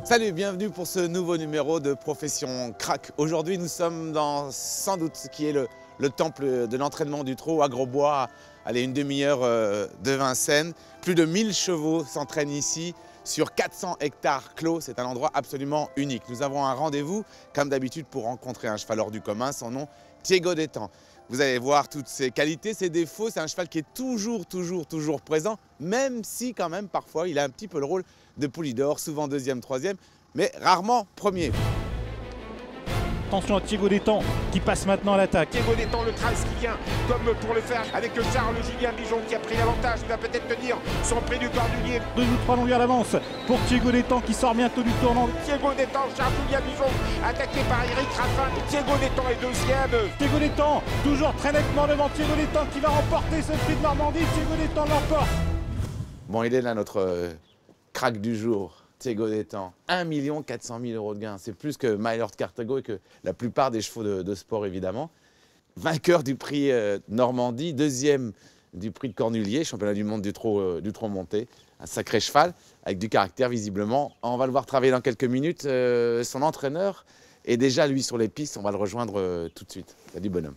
Salut, bienvenue pour ce nouveau numéro de Profession Crack. Aujourd'hui, nous sommes dans sans doute ce qui est le temple de l'entraînement du trot à Grosbois, allez, une demi-heure de Vincennes. Plus de 1000 chevaux s'entraînent ici sur 400 hectares clos. C'est un endroit absolument unique. Nous avons un rendez-vous, comme d'habitude, pour rencontrer un cheval hors du commun. Son nom, Thiego d'Étang. Vous allez voir toutes ses qualités, ses défauts. C'est un cheval qui est toujours présent, même si quand même parfois il a un petit peu le rôle de Poulidor, souvent deuxième, troisième, mais rarement premier. Attention à Thiego d'Étang qui passe maintenant à l'attaque. Thiego d'Étang, le trace qui vient, comme pour le faire avec Charles-Julien Bijon qui a pris l'avantage, qui va peut-être tenir son prix du cordelier. 2 ou 3 longueurs d'avance pour Thiego d'Étang qui sort bientôt du tournant. Thiego d'Étang, Charles-Julien Bijon, attaqué par Eric Raffin. Thiego d'Étang est deuxième. Thiego d'Étang, toujours très nettement devant Thiego d'Étang qui va remporter ce prix de Normandie. Thiego d'Étang l'emporte. Bon, il est là notre crack du jour. Thiego d'Étang, 1 400 000 € de gain. C'est plus que My Lord Carthago et que la plupart des chevaux de sport, évidemment. Vainqueur du prix Normandie, deuxième du prix de Cornulier, championnat du monde du trot monté. Un sacré cheval, avec du caractère, visiblement. On va le voir travailler dans quelques minutes. Son entraîneur est déjà, lui, sur les pistes. On va le rejoindre tout de suite. Salut, bonhomme.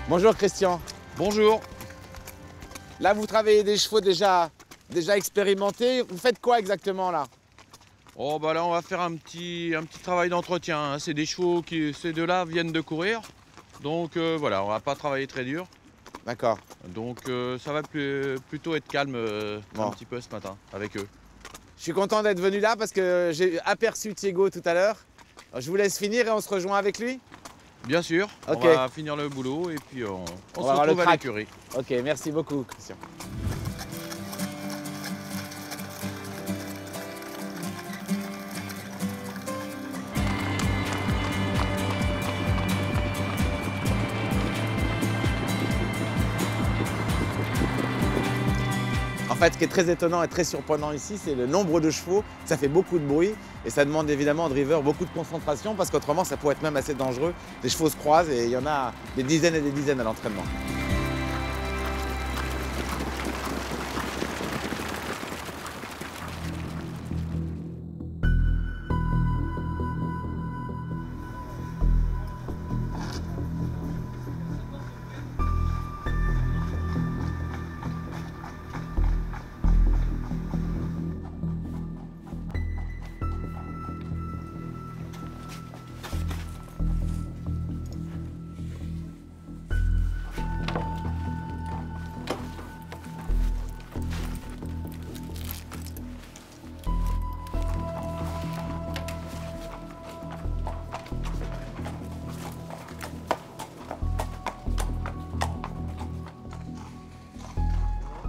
Bonjour Christian. Bonjour. Là, vous travaillez des chevaux déjà expérimentés. Vous faites quoi exactement là? Oh bah là on va faire un petit travail d'entretien. Hein. C'est des chevaux qui, ces deux-là, viennent de courir. Donc voilà, on va pas travailler très dur. D'accord. Donc ça va plutôt être calme Bon. un petit peu ce matin avec eux. Je suis content d'être venu là parce que j'ai aperçu Thiego tout à l'heure. Je vous laisse finir et on se rejoint avec lui. Bien sûr, Ok. on va finir le boulot et puis on se va voir le retrouve à crack. l'écurie. Ok, merci beaucoup Christian. En fait, ce qui est très étonnant et très surprenant ici, c'est le nombre de chevaux. Ça fait beaucoup de bruit et ça demande évidemment au driver beaucoup de concentration parce qu'autrement, ça pourrait être même assez dangereux. Les chevaux se croisent et il y en a des dizaines et des dizaines à l'entraînement.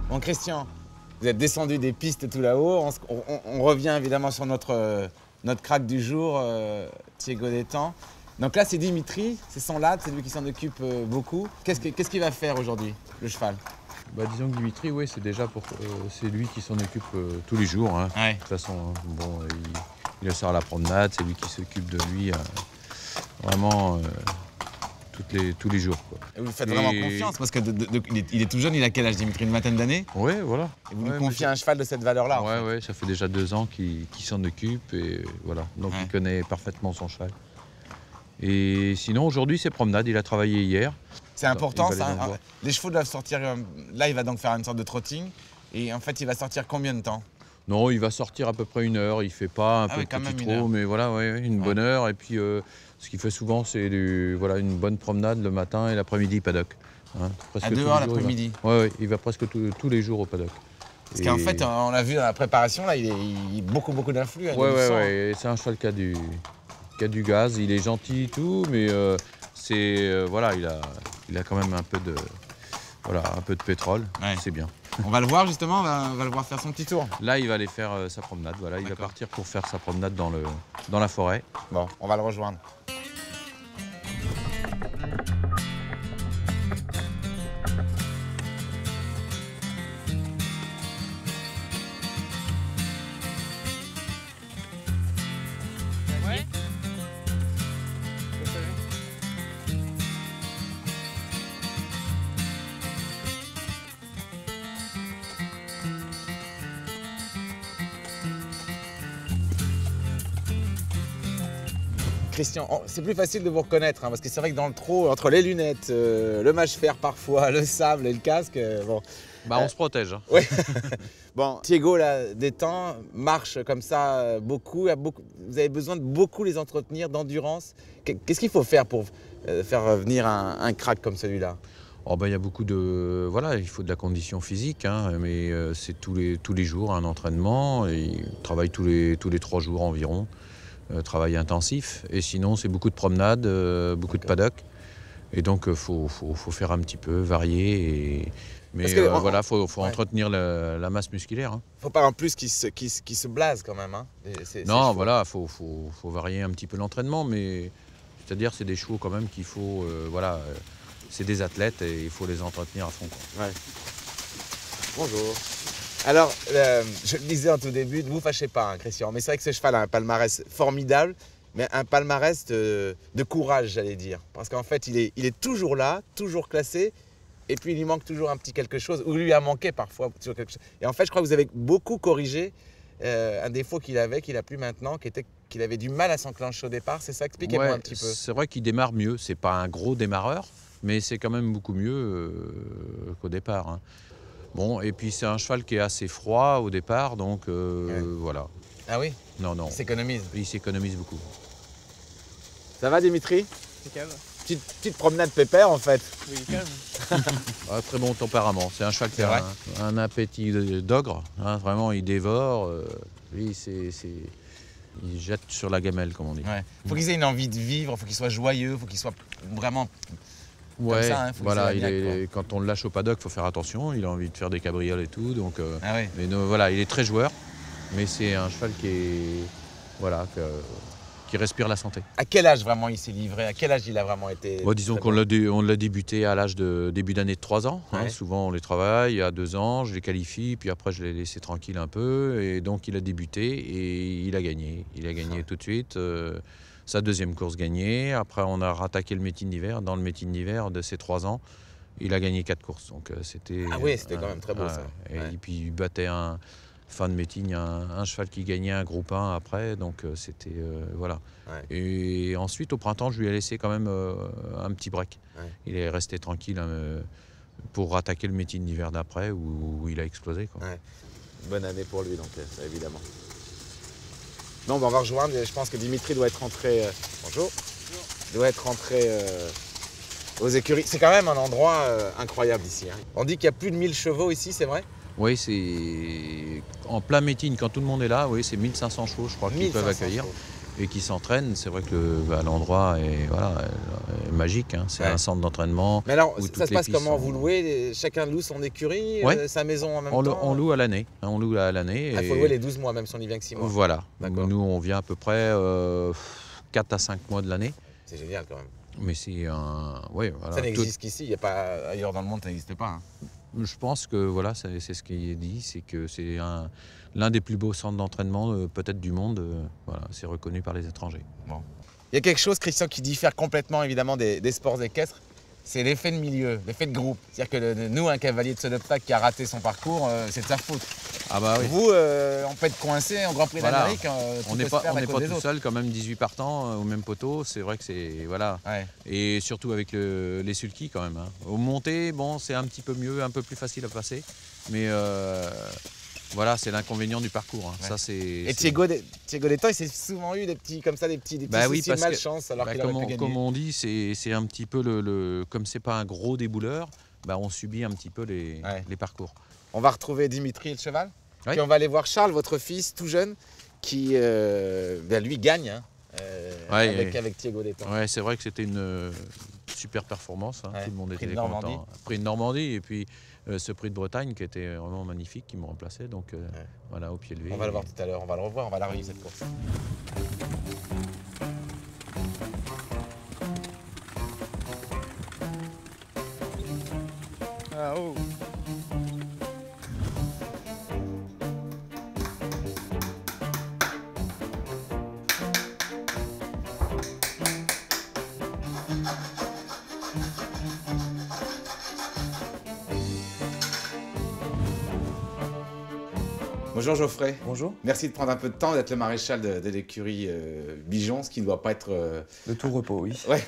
Bon Christian, vous êtes descendu des pistes tout là-haut. On revient évidemment sur notre crack du jour, Thiego d'Étang. Donc là c'est Dimitri, c'est son lad, c'est lui qui s'en occupe beaucoup. Qu'est-ce qu'il va faire aujourd'hui, le cheval? Bah, disons que Dimitri, oui, c'est déjà c'est lui qui s'en occupe tous les jours. Hein. Ouais. De toute façon, hein. Bon, il le sort à la promenade, c'est lui qui s'occupe de lui vraiment tous les jours. Quoi. Et vous lui faites vraiment confiance parce qu'il est tout jeune, il a quel âge Dimitri? Une vingtaine d'années? Oui, voilà. Et vous Ouais, lui confiez un cheval de cette valeur-là? Ouais, ouais, ça fait déjà 2 ans qu'il s'en occupe et voilà. Donc Ouais. il connaît parfaitement son cheval. Et sinon, aujourd'hui, c'est promenade, il a travaillé hier. C'est important il va ça. aller dans le bois. Les chevaux doivent sortir. Là, il va donc faire une sorte de trotting. Et en fait, il va sortir combien de temps? Non, il va sortir à peu près 1 heure. Il fait pas un peu de petit trot, mais voilà, ouais, une bonne heure. Et puis, ce qu'il fait souvent, c'est voilà, une bonne promenade le matin et l'après-midi paddock. Hein, à dehors l'après-midi. Oui, il va presque tous les jours au paddock. Parce qu'en fait, on l'a vu dans la préparation, là, il a beaucoup d'influx. Oui, c'est un cheval qui a du gaz. Il est gentil et tout, mais voilà, il a quand même un peu de pétrole. Ouais. C'est bien. On va le voir justement, on va le voir faire son petit tour. Là, il va aller faire sa promenade. Voilà, il va partir pour faire sa promenade dans la forêt. Bon, on va le rejoindre. Christian, c'est plus facile de vous reconnaître, hein, parce que c'est vrai que dans le trot, entre les lunettes, le mâche-fer parfois, le sable et le casque, bon... on se protège. Hein. Oui. Bon, Thiego, là, des temps, marche comme ça beaucoup. Vous avez besoin de beaucoup les entretenir, d'endurance. Qu'est-ce qu'il faut faire pour faire venir un crack comme celui-là? Il y a beaucoup de... Voilà, il faut de la condition physique, hein, mais c'est tous les jours un entraînement. Et il travaille tous les 3 jours environ. Travail intensif, et sinon c'est beaucoup de promenades, beaucoup de paddock, et donc il faut faire un petit peu, varier, mais voilà, faut entretenir la masse musculaire. Hein. Faut pas en plus qu'il se blase quand même. Hein, non, voilà, faut varier un petit peu l'entraînement, mais c'est-à-dire c'est des chevaux quand même qu'il faut, voilà, c'est des athlètes et il faut les entretenir à fond. Quoi. Ouais. Bonjour. Alors, je le disais en tout début, ne vous fâchez pas, hein, Christian, mais c'est vrai que ce cheval a un palmarès formidable, mais un palmarès de courage, j'allais dire. Parce qu'en fait, il est toujours là, toujours classé, et puis il lui manque toujours un petit quelque chose, ou il lui a manqué parfois toujours quelque chose. Et en fait, je crois que vous avez beaucoup corrigé un défaut qu'il avait, qu'il n'a plus maintenant, qui était qu'il avait du mal à s'enclencher au départ. C'est ça, expliquez-moi un petit peu. C'est vrai qu'il démarre mieux, c'est pas un gros démarreur, mais c'est quand même beaucoup mieux qu'au départ. Hein. Bon, et puis c'est un cheval qui est assez froid au départ, donc voilà. Ah oui? Non. Il s'économise? Il s'économise beaucoup. Ça va, Dimitri? C'est calme. Petite promenade pépère, en fait. Oui, calme. Très bon tempérament. C'est un cheval qui a un appétit d'ogre. Hein, vraiment, il dévore. Lui, il jette sur la gamelle, comme on dit. Ouais. Faut qu'ils aient une envie de vivre, faut qu'il soit joyeux, faut qu'il soit vraiment... Ouais, comme ça, hein, voilà, quand on le lâche au paddock, il faut faire attention, il a envie de faire des cabrioles et tout, donc mais voilà, il est très joueur, mais c'est un cheval qui respire la santé. À quel âge vraiment il s'est livré? À quel âge il a vraiment été? Disons qu'on l'a débuté à l'âge de début d'année de 3 ans. Hein, souvent on les travaille à 2 ans, je les qualifie, puis après je les laisse tranquille un peu, et donc il a débuté et il a gagné. Il a gagné tout de suite. Sa deuxième course gagnée. Après, on a rattaqué le meeting d'hiver. Dans le meeting d'hiver de ses 3 ans, il a gagné 4 courses. Donc c'était. Ah oui, c'était quand même très beau ça. Et puis il battait fin de meeting un cheval qui gagnait un groupe 1 après. Donc c'était voilà. Ouais. Et ensuite, au printemps, je lui ai laissé quand même un petit break. Ouais. Il est resté tranquille pour rattaquer le meeting d'hiver d'après où il a explosé. Quoi. Ouais. Bonne année pour lui, donc évidemment. Non, on va rejoindre. Je pense que Dimitri doit être rentré. Bonjour. Doit être rentré aux écuries. C'est quand même un endroit incroyable ici. Hein. On dit qu'il y a plus de 1000 chevaux ici, c'est vrai? Oui, c'est en plein meeting quand tout le monde est là. Oui, c'est 1500 chevaux, je crois, qu'ils peuvent accueillir et qui s'entraînent. C'est vrai que l'endroit est magique. Hein. C'est un centre d'entraînement. Mais alors, ça se passe comment? Vous louez? Chacun loue son écurie, sa maison en même temps? On loue à l'année. On loue à l'année. Il faut louer les 12 mois, même si on y vient que 6 mois. Voilà. Nous, on vient à peu près 4 à 5 mois de l'année. C'est génial quand même. Mais c'est un... Ouais, voilà. Ça n'existe qu'ici. Il n'y a pas ailleurs dans le monde, ça n'existe pas. Hein. Je pense que voilà, c'est ce qui est dit, c'est que c'est l'un des plus beaux centres d'entraînement peut-être du monde. Voilà, c'est reconnu par les étrangers. Bon. Il y a quelque chose, Christian, qui diffère complètement évidemment des sports équestres, c'est l'effet de milieu, l'effet de groupe. C'est-à-dire que nous, un cavalier de Sonoptac qui a raté son parcours, c'est de sa faute. Ah bah oui. Vous, on peut être coincé en Grand Prix d'Amérique. On n'est pas tout seul, quand même 18 partants au même poteau, c'est vrai que c'est... Voilà. Ouais. Et surtout avec les sulky quand même. Hein. Au monté, bon, c'est un petit peu mieux, un peu plus facile à passer. Mais Voilà, c'est l'inconvénient du parcours. Hein. Ouais. Ça, Et Thiago Détang, il s'est souvent eu des petits soucis de malchance alors qu'il aurait pu gagner. comme on dit, c'est un petit peu comme c'est pas un gros débouleur, on subit un petit peu les parcours. On va retrouver Dimitri le cheval. Oui. Puis on va aller voir Charles, votre fils tout jeune, qui lui gagne avec Thiago Détang. Ouais, c'est vrai que c'était une super performance. Hein. Ouais. Tout le monde Prix était de content. Normandie. Prix de Normandie et puis ce prix de Bretagne qui était vraiment magnifique, qui m'ont remplacé. Donc voilà, au pied levé. On va le voir tout à l'heure, on va le revoir, on va la revivre cette course. Ah, oh. Bonjour Geoffrey. Bonjour. Merci de prendre un peu de temps, d'être le maréchal de l'écurie Bijon, ce qui ne doit pas être... De tout repos, oui. Ouais,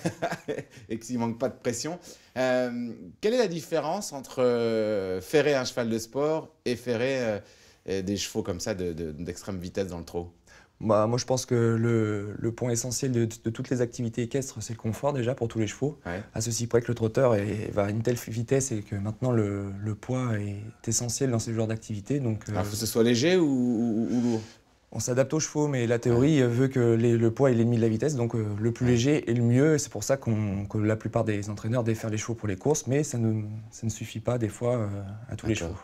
et qu'il ne manque pas de pression. Quelle est la différence entre ferrer un cheval de sport et ferrer des chevaux comme ça d'extrême vitesse dans le trot? Moi, je pense que le point essentiel de toutes les activités équestres, c'est le confort déjà pour tous les chevaux. Ouais. À ceci près que le trotteur va à une telle vitesse et que maintenant le poids est essentiel dans ce genre d'activité. Donc, Il faut que ce soit léger ou lourd? on s'adapte aux chevaux, mais la théorie veut que le poids est l'ennemi de la vitesse, donc le plus léger est le mieux. C'est pour ça que la plupart des entraîneurs défèrent les chevaux pour les courses, mais ça ne suffit pas des fois à tous les chevaux.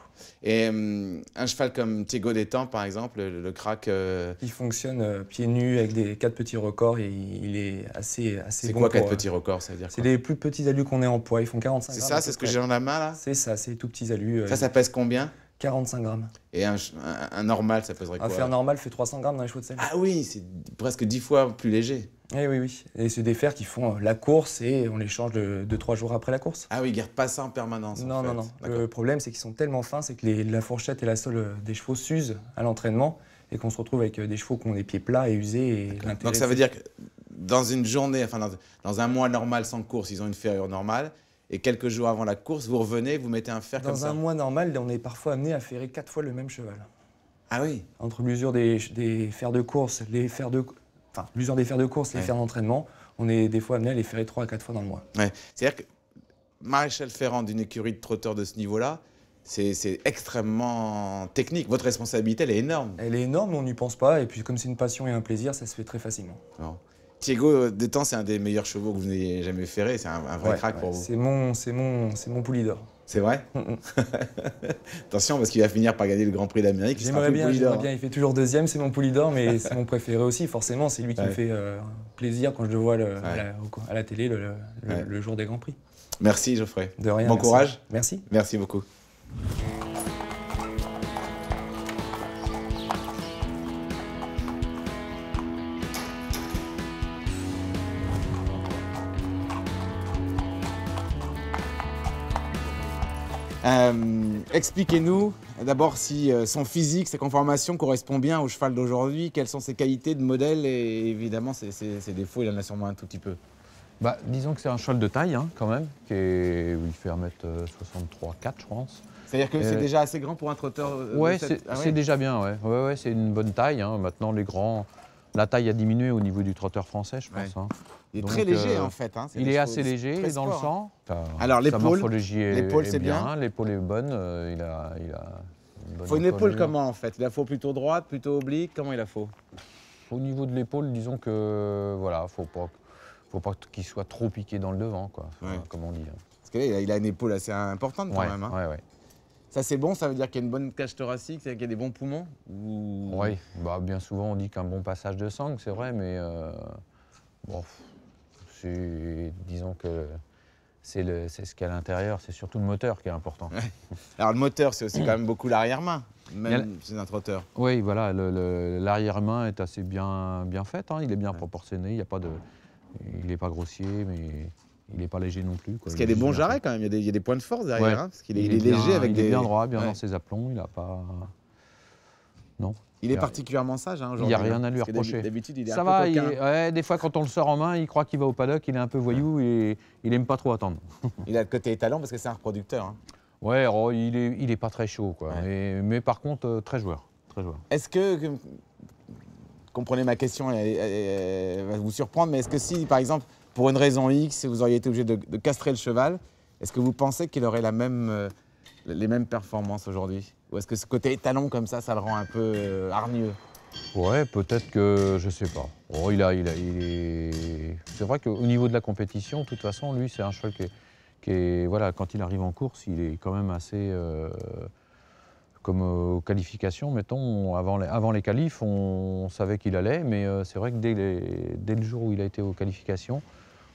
Et un cheval comme Thiago Détang, par exemple, le crack... Il fonctionne pieds nus avec des 4 petits records et il est assez bon. C'est quoi 4 petits records, ça veut dire C'est quoi? les plus petits alus qu'on ait en poids, ils font 45 C'est grammes. ça, c'est ce que j'ai dans la main là? C'est ça, c'est les tout petits alus. Ça pèse combien? 45 grammes. Et un normal, ça pèserait quoi? Un fer normal fait 300 grammes dans les chevaux de selle. Ah oui, c'est presque 10 fois plus léger. Eh oui, oui. Et c'est des fers qui font la course et on les change 2-3 jours après la course. Ah oui, ils gardent pas ça en permanence. Non, en fait. non, non. D'accord. Le problème, c'est qu'ils sont tellement fins, c'est que la fourchette et la sole des chevaux s'usent à l'entraînement et qu'on se retrouve avec des chevaux qui ont des pieds plats et usés. Et Donc ça veut dire que dans une journée, enfin dans un mois normal sans course, ils ont une ferrure normale. Et quelques jours avant la course, vous revenez, vous mettez un fer comme ça. Dans un mois normal, on est parfois amené à ferrer 4 fois le même cheval. Ah oui. Entre l'usure des fers de course, l'usure des fers de course, les fers d'entraînement, on est des fois amené à les ferrer 3 à 4 fois dans le mois. Ouais. C'est-à-dire que maréchal ferrant d'une écurie de trotteurs de ce niveau-là, c'est extrêmement technique. Votre responsabilité, elle est énorme. Elle est énorme, mais on n'y pense pas. Et puis comme c'est une passion et un plaisir, ça se fait très facilement. Non. Thiago Détang, c'est un des meilleurs chevaux que vous n'ayez jamais ferré. C'est un vrai crack pour vous. C'est mon pouli d'or. C'est vrai? Attention, parce qu'il va finir par gagner le Grand Prix d'Amérique. J'aimerais bien, il fait toujours deuxième, c'est mon pouli d'or, mais c'est mon préféré aussi, forcément. C'est lui qui me fait plaisir quand je le vois à la télé le jour des Grands Prix. Merci Geoffrey. De rien. Bon merci. courage. Merci. Merci beaucoup. Expliquez-nous d'abord si son physique, sa conformation correspond bien au cheval d'aujourd'hui, quelles sont ses qualités de modèle et évidemment ses défauts, il en a sûrement un tout petit peu. Disons que c'est un cheval de taille quand même, il fait 1m63-4 je pense. C'est-à-dire que c'est déjà assez grand pour un trotteur Ouais, c'est déjà bien, ouais, c'est une bonne taille. Hein. Maintenant la taille a diminué au niveau du trotteur français, je pense. Hein. Il est très léger en fait. Hein. Il est assez léger, il est dans le sang. Alors l'épaule, c'est bien. L'épaule est bonne, il a une bonne faut une épaule encolure. comment en fait? Il la faut plutôt droite, plutôt oblique? Comment il la faut? Au niveau de l'épaule, disons que voilà, faut pas qu'il soit trop piqué dans le devant, quoi. Enfin, comme on dit. Hein. Parce qu'il a une épaule assez importante quand même. Hein. Ouais. Ça c'est bon, ça veut dire qu'il y a une bonne cage thoracique, c'est-à-dire qu'il y a des bons poumons ou... Oui, bien souvent on dit qu'un bon passage de sang, c'est vrai, mais disons que c'est ce qu'il y a à l'intérieur, c'est surtout le moteur qui est important. Ouais. Alors le moteur, c'est aussi quand même beaucoup l'arrière-main, même chez un trotteur. Oui, voilà, l'arrière-main est assez bien faite, hein, il est bien proportionné, il n'est pas grossier, mais il n'est pas léger non plus. Quoi. Parce qu'il y a des bons jarrets quand même, il y a des points de force derrière, ouais. Hein, parce qu'il est léger avec des... Il est bien droit, bien dans ses aplombs, il n'a pas... Non. Il est particulièrement sage hein, aujourd'hui. Il n'y a rien à lui reprocher. D'habitude, il est ça un va, peu coquin. Des fois quand on le sort en main, il croit qu'il va au paddock, il est un peu voyou et il n'aime pas trop attendre. Il a le côté étalon parce que c'est un reproducteur. Hein. Ouais, oh, il est pas très chaud, quoi. Ouais. Mais par contre, très joueur. Très joueur. Est-ce que, comprenez ma question, elle va vous surprendre, mais est-ce que si, par exemple, pour une raison X, vous auriez été obligé de castrer le cheval, est-ce que vous pensez qu'il aurait les mêmes performances aujourd'hui? Ou est-ce que ce côté étalon comme ça le rend un peu hargneux? Ouais, peut-être que, je sais pas. Oh, c'est vrai qu'au niveau de la compétition, de toute façon, lui, c'est un cheval qui est, voilà, quand il arrive en course, il est quand même assez, comme aux qualifications, mettons, avant les qualifs, on savait qu'il allait, mais c'est vrai que dès le jour où il a été aux qualifications,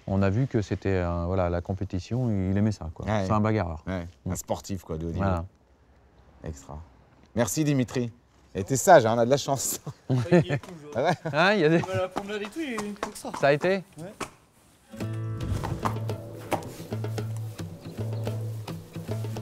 on a vu que c'était, voilà, la compétition, il aimait ça, quoi. Ouais. C'est un bagarreur. Ouais, un sportif, quoi, de haut niveau. Voilà. Extra. Merci, Dimitri. Et t'es sage, hein, on a de la chance. Il est cool, genre. Ah ouais. Hein, il y a des... La promenade et tout, il est extra. Ça a été? Ouais.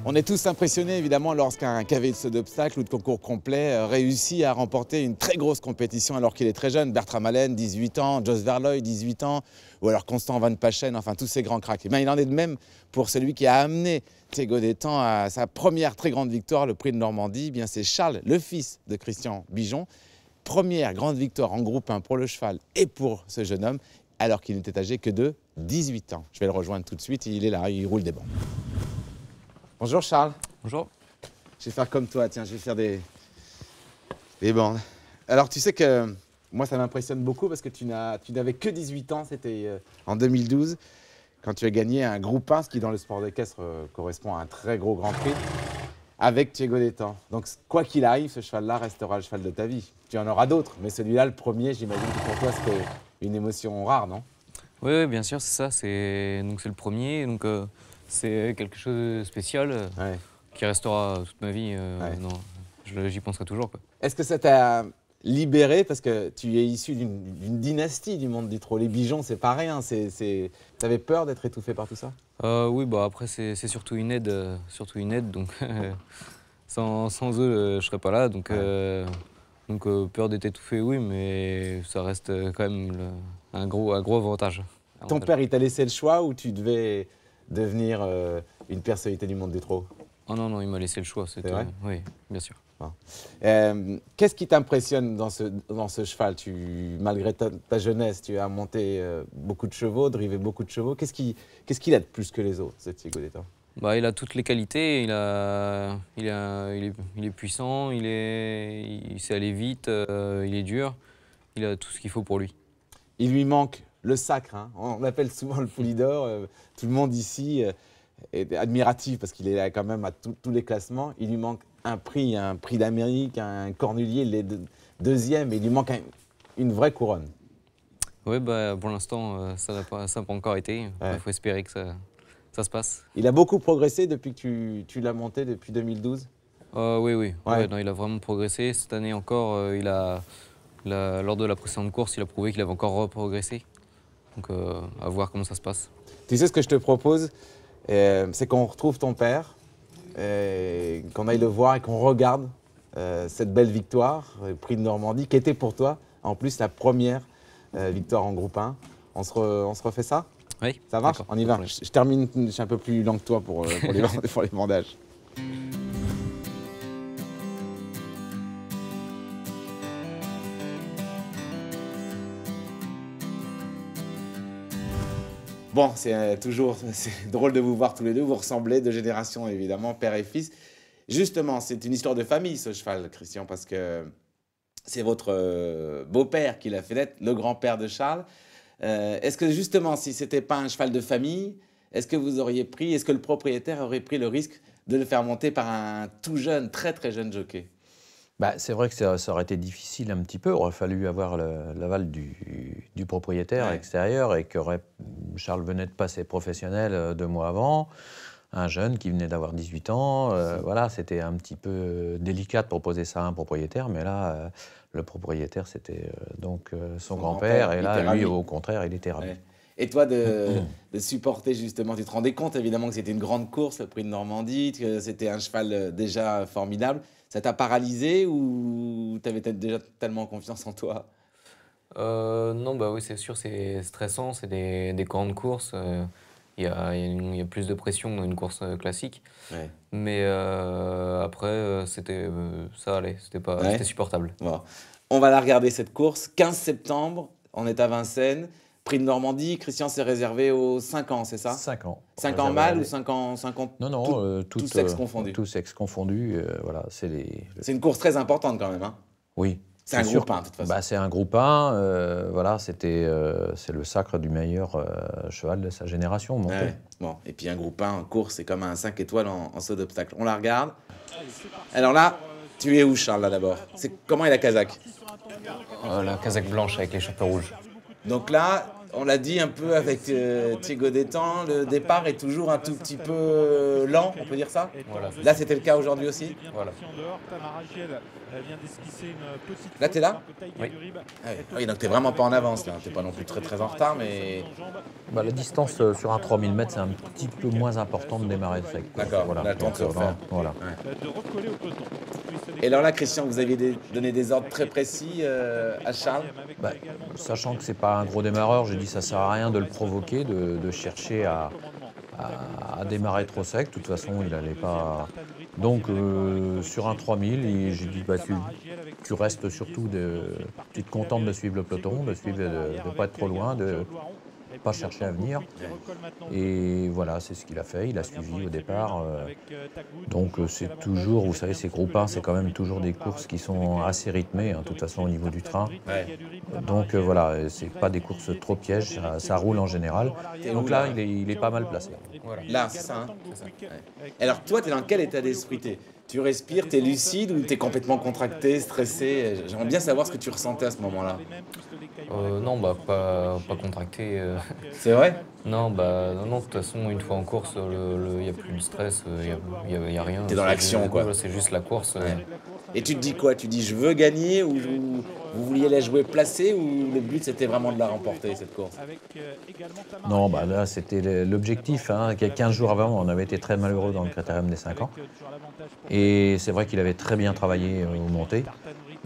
On est tous impressionnés évidemment lorsqu'un cavalier d'obstacles ou de concours complet réussit à remporter une très grosse compétition alors qu'il est très jeune. Bertram Allen, 18 ans, Jos Verlooy, 18 ans, ou alors Constant Van Paschen, enfin tous ces grands cracks. Et bien, il en est de même pour celui qui a amené Thiégo Détang à sa première très grande victoire, le prix de Normandie. Eh bien, c'est Charles, le fils de Christian Bijon. Première grande victoire en groupe 1 pour le cheval et pour ce jeune homme, alors qu'il n'était âgé que de 18 ans. Je vais le rejoindre tout de suite, il est là, il roule des bancs. Bonjour Charles. Bonjour. Je vais faire comme toi, tiens, je vais faire des bandes. Alors tu sais que moi ça m'impressionne beaucoup parce que tu n'avais que 18 ans, c'était en 2012, quand tu as gagné un groupe 1, ce qui dans le sport d'équestre correspond à un très gros grand prix, avec Thiégo Détang. Donc quoi qu'il arrive, ce cheval-là restera le cheval de ta vie. Tu en auras d'autres, mais celui-là, le premier, j'imagine que pour toi c'était une émotion rare, non? Oui, bien sûr, c'est ça. C'est le premier. Donc, c'est quelque chose de spécial Ouais. qui restera toute ma vie. Ouais. Non, j'y penserai toujours, quoi. Est-ce que ça t'a libéré parce que tu es issu d'une dynastie du monde du trot? Les Bijons, c'est pas rien. T'avais peur d'être étouffé par tout ça? Oui, bah après, c'est surtout une aide. Donc, sans eux, je serais pas là. Donc, peur d'être étouffé, oui, mais ça reste quand même un gros avantage. Ton père, il t'a laissé le choix ou tu devais devenir une personnalité du monde du trot? Oh non, il m'a laissé le choix. C'est vrai? Oui, bien sûr. Qu'est-ce qui t'impressionne dans ce cheval? Malgré ta jeunesse, tu as monté beaucoup de chevaux, drivé beaucoup de chevaux. Qu'est-ce qu'il a de plus que les autres, ce Thiégo Détang? Bah, il a toutes les qualités. Il est puissant, il sait aller vite, il est dur. Il a tout ce qu'il faut pour lui. Il lui manque le sacre, hein. On l'appelle souvent le Poulidor. Tout le monde ici est admiratif parce qu'il est là quand même à tous les classements. Il lui manque un prix d'Amérique, un Cornulier, il est deuxième, et il lui manque une vraie couronne. Oui, bah, pour l'instant, ça n'a pas encore été. Il faut espérer que ça se passe. Il a beaucoup progressé depuis que tu l'as monté, depuis 2012? Oui. Ouais. Ouais, non, il a vraiment progressé. Cette année encore, lors de la précédente course, il a prouvé qu'il avait encore progressé. Donc, à voir comment ça se passe. Tu sais ce que je te propose, c'est qu'on retrouve ton père, qu'on aille le voir et qu'on regarde cette belle victoire, le prix de Normandie, qui était pour toi, en plus, la première victoire en groupe 1. On se refait ça? Oui. Ça marche? On y va. Problème. Je termine, je suis un peu plus lent que toi pour les bandages. Bon, c'est drôle de vous voir tous les deux, vous ressemblez de génération évidemment, père et fils. Justement, c'est une histoire de famille ce cheval, Christian, parce que c'est votre beau-père qui l'a fait naître, le grand-père de Charles. Est-ce que justement, si ce n'était pas un cheval de famille, est-ce que le propriétaire aurait pris le risque de le faire monter par un tout jeune, très très jeune jockey? Bah, c'est vrai que ça aurait été difficile un petit peu. Il aurait fallu avoir l'aval du propriétaire extérieur et Charles venait de passer professionnel 2 mois avant. Un jeune qui venait d'avoir 18 ans. Voilà, c'était un petit peu délicat de proposer ça à un propriétaire. Mais là, le propriétaire, c'était son grand-père. Et là, lui, au contraire, il était ravi. Ouais. Et toi, de supporter justement, tu te rendais compte évidemment que c'était une grande course, le prix de Normandie, que c'était un cheval déjà formidable. Ça t'a paralysé ou tu avais déjà tellement confiance en toi? Non, bah oui, c'est sûr, c'est stressant, c'est des grandes courses. il y a plus de pression dans une course classique. Ouais. Mais après, ça allait, c'était supportable. Bon. On va la regarder cette course. 15 septembre, on est à Vincennes. Prix de Normandie, Christian s'est réservé aux 5 ans, c'est ça? 5 ans. 5 ans mâles ou 5 ans Non, tous sexes confondus. Tous sexes confondus, voilà. C'est une course très importante quand même, hein? Oui. C'est un groupe 1, de toute façon. Bah, c'est un groupe 1, voilà, c'est le sacre du meilleur cheval de sa génération monté. Ouais. Bon, et puis un groupe 1 en course, c'est comme un 5 étoiles en saut d'obstacle. On la regarde. Alors là, tu es où, Charles, là d'abord? Comment est la casaque? La casaque blanche avec les chapeaux rouges. Donc là, on l'a dit un peu avec Thiego Détang, le départ est toujours un tout petit peu lent, on peut dire ça? Voilà. Là, c'était le cas aujourd'hui aussi? Voilà. Là, t'es là? Oui. Ah oui, donc t'es vraiment pas en avance, là. T'es pas non plus très en retard, mais... Bah, la distance sur un 3000 mètres, c'est un petit peu moins important de démarrer sec. D'accord, voilà. on a le temps de se refaire. Voilà. Et alors là, Christian, vous aviez donné des ordres très précis à Charles? Bah, sachant que c'est pas un gros démarreur, j'ai dit ça sert à rien de le provoquer, de chercher à démarrer trop sec. De toute façon, il n'allait pas. Donc sur un 3000, j'ai dit bah, tu restes surtout tu te contentes de suivre le peloton, de ne pas être trop loin, de pas chercher à venir. Et voilà, c'est ce qu'il a fait. Il a suivi au départ. Donc c'est toujours, vous savez, ces groupes 1, c'est quand même toujours des courses qui sont assez rythmées, hein, de toute façon au niveau du train. Ouais. Donc voilà, c'est pas des courses trop pièges, ça roule en général. Et donc là, il est pas mal placé. Voilà. Là, c'est ça, hein? Ouais. Alors toi, t'es dans quel état d'esprit? Tu respires, t'es lucide ou t'es complètement contracté, stressé? J'aimerais bien savoir ce que tu ressentais à ce moment-là. Non, bah pas contracté. C'est vrai? Non, de toute façon, une fois en course, il n'y a plus de stress, il y a rien. T'es dans l'action, quoi. C'est juste la course. Ouais. Et tu te dis quoi? Tu dis je veux gagner ou vous vouliez la jouer placée ou le but c'était vraiment de la remporter cette course? Non, bah là c'était l'objectif. Hein. 15 jours avant, on avait été très malheureux dans le critérium des 5 ans. Et c'est vrai qu'il avait très bien travaillé aux montées.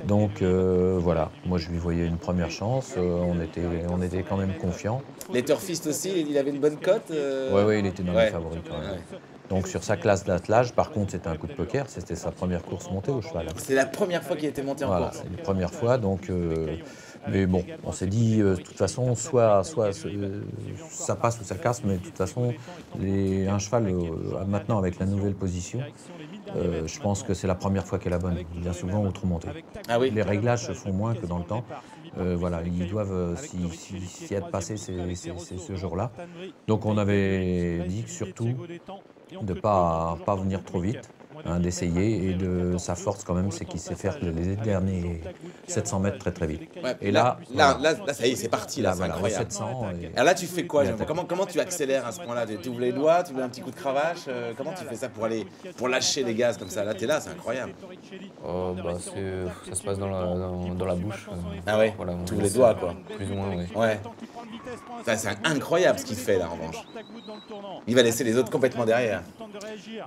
Donc voilà, moi je lui voyais une première chance, on était quand même confiants. Les turfistes aussi, il avait une bonne cote? Oui, il était dans les favoris quand même. Ouais. Donc sur sa classe d'attelage, par contre c'était un coup de poker, c'était sa première course montée au cheval. C'est la première fois qu'il était monté en course? Voilà, c'est la première fois, donc... mais bon, on s'est dit, de toute façon, soit ça passe ou ça casse, mais de toute façon, un cheval, maintenant avec la nouvelle position, je pense que c'est la première fois qu'elle est la bonne. Bien souvent, outre montée. Ah oui. Les réglages se font moins que dans le temps. Voilà, ils doivent s'y être passés ce jour-là. Donc on avait dit que surtout de ne pas venir trop vite. Hein, d'essayer, et de sa force quand même, c'est qu'il sait faire les derniers 700 mètres très vite. Ouais, et là, ça y est, c'est parti, là, c'est voilà, incroyable. 700, Alors là, tu fais quoi? Comment tu accélères à ce point-là? Tu ouvres les doigts, tu mets un petit coup de cravache, comment tu fais ça pour lâcher les gaz comme ça? Là, t'es là, c'est incroyable. Ça se passe dans la bouche. Ah ouais, voilà, tu ouvres les doigts, quoi. Plus ou moins, oui. Ouais. C'est incroyable ce qu'il fait, là, en revanche. Il va laisser les autres complètement derrière.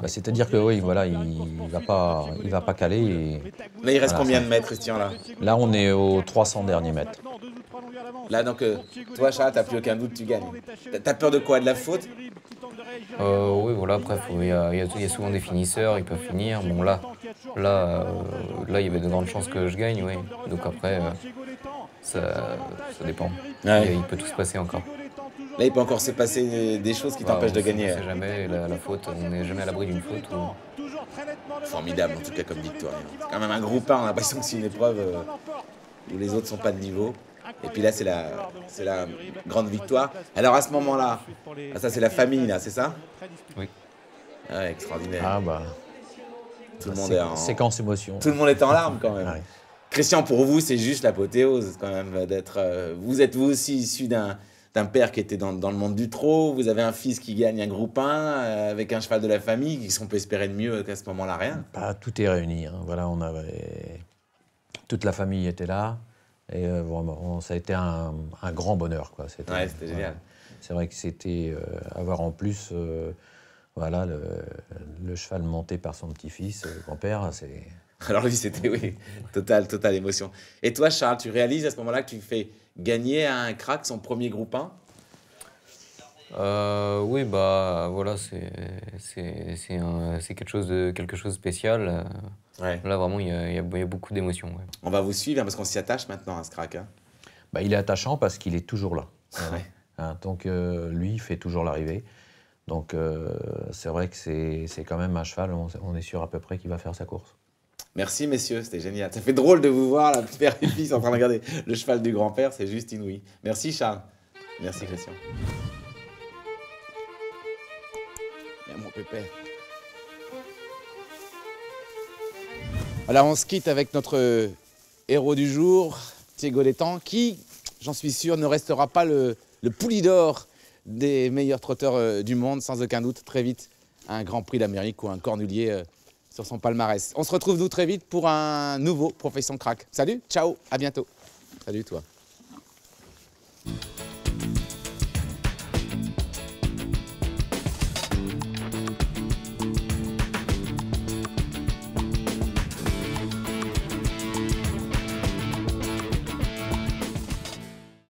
Bah, c'est-à-dire que oui, voilà, il va pas caler. Et, là, il reste voilà, combien de mètres, Christian, là? Là, on est aux 300 derniers mètres. Là, donc, toi, Charles, t'as plus aucun doute, tu gagnes. T'as peur de quoi? De la faute? Oui, voilà, après, il y a souvent des finisseurs, ils peuvent finir. Bon, là, il y avait de grandes chances que je gagne, oui. Donc après, ça dépend. Ouais. Il peut tout se passer encore. Là, il peut encore se passer des choses qui t'empêchent de gagner. On ne sait jamais, la faute, on n'est jamais à l'abri d'une faute. Formidable, en tout cas, comme victoire. C'est quand même un groupe 1, on a l'impression que c'est une épreuve où les autres sont pas de niveau. Et puis là, c'est la grande victoire. Alors à ce moment-là, ça c'est la famille, là, c'est ça? Oui. Ouais, extraordinaire. Ah bah, tout le monde est en séquence émotion. Tout le monde est en larmes quand même. Ouais. Christian, pour vous, c'est juste l'apothéose quand même d'être. Vous êtes vous aussi issu d'un père qui était dans le monde du trot. Vous avez un fils qui gagne un groupe 1 avec un cheval de la famille. Qu'est-ce qu'on peut espérer de mieux qu'à ce moment-là? Rien. Bah, tout est réuni. Hein. Voilà, toute la famille était là. Et vraiment, ça a été un grand bonheur, quoi. C'était génial. C'est vrai que c'était avoir en plus voilà, le cheval monté par son petit-fils, le grand-père, c'est... Alors lui, c'était, oui, totale émotion. Et toi, Charles, tu réalises à ce moment-là que tu fais gagner à un crack son premier groupe 1? Oui, bah voilà, c'est quelque chose de spécial. Ouais. Là, vraiment, il y a beaucoup d'émotions. Ouais. On va vous suivre hein, parce qu'on s'y attache maintenant à ce crack. Hein. Bah, il est attachant parce qu'il est toujours là. Ouais. Hein, donc lui, il fait toujours l'arrivée. Donc c'est vrai que c'est quand même un cheval, on est sûr à peu près qu'il va faire sa course. Merci messieurs, c'était génial. Ça fait drôle de vous voir, la père et fils en train de regarder le cheval du grand-père, c'est juste inouï. Merci Charles. Merci Christian. Bien mon pépère. Voilà, on se quitte avec notre héros du jour, Thiego Lestang, qui, j'en suis sûr, ne restera pas le pouli d'or des meilleurs trotteurs du monde, sans aucun doute, très vite, un Grand Prix d'Amérique ou un Cornulier sur son palmarès. On se retrouve nous très vite pour un nouveau Profession Crack. Salut, ciao, à bientôt. Salut toi.